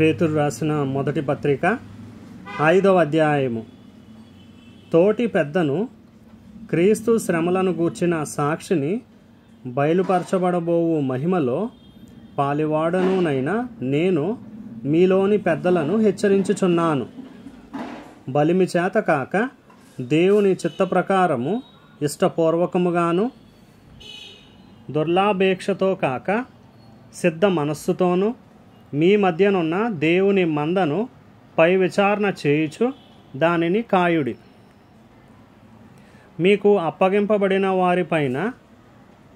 పేతురు రాసిన మొదటి పత్రిక 5వ అధ్యాయము. తోటి పెద్దను, క్రీస్తు శ్రమలను గూర్చిన సాక్షిని, బయలుపరచబడబోవు మహిమలో పాలివాడనునైనా నేను మీలోని పెద్దలను హెచ్చరించుచున్నాను. బలిమి చేత కాక దేవుని చిత్త ప్రకారము ఇష్టపూర్వకముగాను, దుర్లాభేక్షతో కాక సిద్ధ మనస్సుతోనూ మీ మధ్యనున్న దేవుని మందను పై విచారణ చేయుచు దానిని కాయుడి. మీకు అప్పగింపబడిన వారిపైన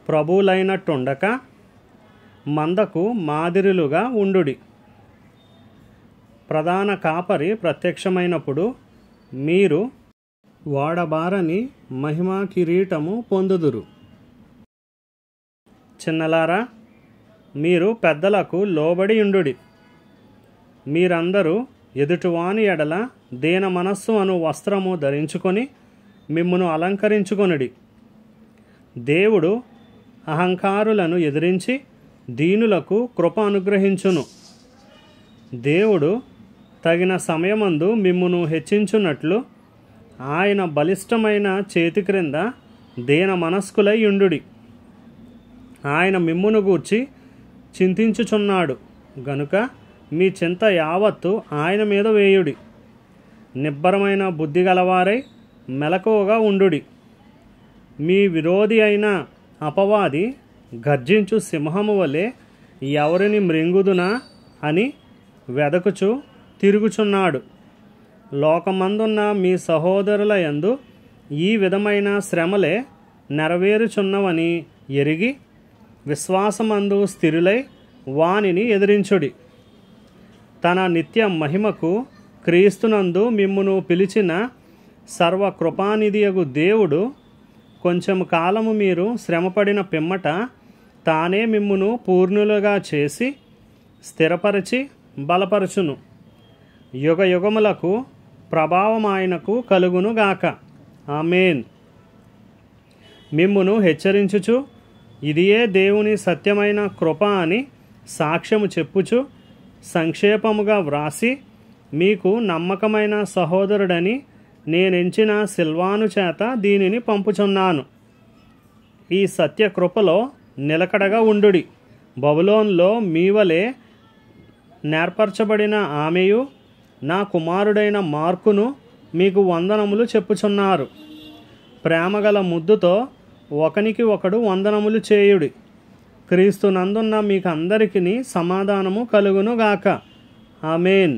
ప్రభువులైనట్టుండక మందకు మాదిరిలుగా ఉండుడి. ప్రధాన కాపరి ప్రత్యక్షమైనప్పుడు మీరు వాడబారని మహిమా కిరీటము పొందుదురు. చిన్నలారా, మీరు పెద్దలకు లోబడి ఉండుడి. మీరందరూ ఎదుటివాని ఎడల దీన మనస్సు అను వస్త్రము ధరించుకొని మిమ్మును అలంకరించుకొనుడి. దేవుడు అహంకారులను ఎదిరించి దీనులకు కృప అనుగ్రహించును. దేవుడు తగిన సమయమందు మిమ్మును హెచ్చించున్నట్లు ఆయన బలిష్టమైన చేతి క్రింద దీన మనస్కులై ఉండుడి. ఆయన మిమ్మును గూర్చి చింతించుచున్నాడు గనుక మీ చింత యావత్తు ఆయన మీద వేయుడి. నిబ్బరమైన బుద్ధి గలవారై మెలకువగా ఉండుడి. మీ విరోధి అయిన అపవాది గర్జించు సింహము వలె ఎవరిని మృంగుదునా అని వెదకుచు తిరుగుచున్నాడు. లోకమందున్న మీ సహోదరుల యందు ఈ విధమైన శ్రమలే నెరవేరుచున్నవని ఎరిగి విశ్వాసమందు స్థిరులై వానిని ఎదిరించుడి. తన నిత్య మహిమకు క్రీస్తునందు మిమ్మును పిలిచిన సర్వకృపానిధియగు దేవుడు కొంచెం కాలము మీరు శ్రమపడిన పిమ్మట తానే మిమ్మును పూర్ణులుగా చేసి స్థిరపరచి బలపరచును. యుగ యుగములకు ప్రభావం ఆయనకు కలుగునుగాక. ఆమేన్. మిమ్మును హెచ్చరించుచు ఇదియే దేవుని సత్యమైన కృప అని సాక్ష్యము చెప్పుచు సంక్షేపముగా వ్రాసి మీకు నమ్మకమైన సహోదరుడని నేనెంచిన సిల్వాను చేత దీనిని పంపుచున్నాను. ఈ సత్యకృపలో నిలకడగా ఉండుడి. బబులోనులో మీవలే నేర్పరచబడిన ఆమెయు నా కుమారుడైన మార్కును మీకు వందనములు చెప్పుచున్నారు. ప్రేమగల ముద్దుతో ఒకనికి ఒకడు వందనములు చేయుడి. క్రీస్తునందున్న మీకందరికీ సమాధానము కలుగునుగాక. ఆమేన్.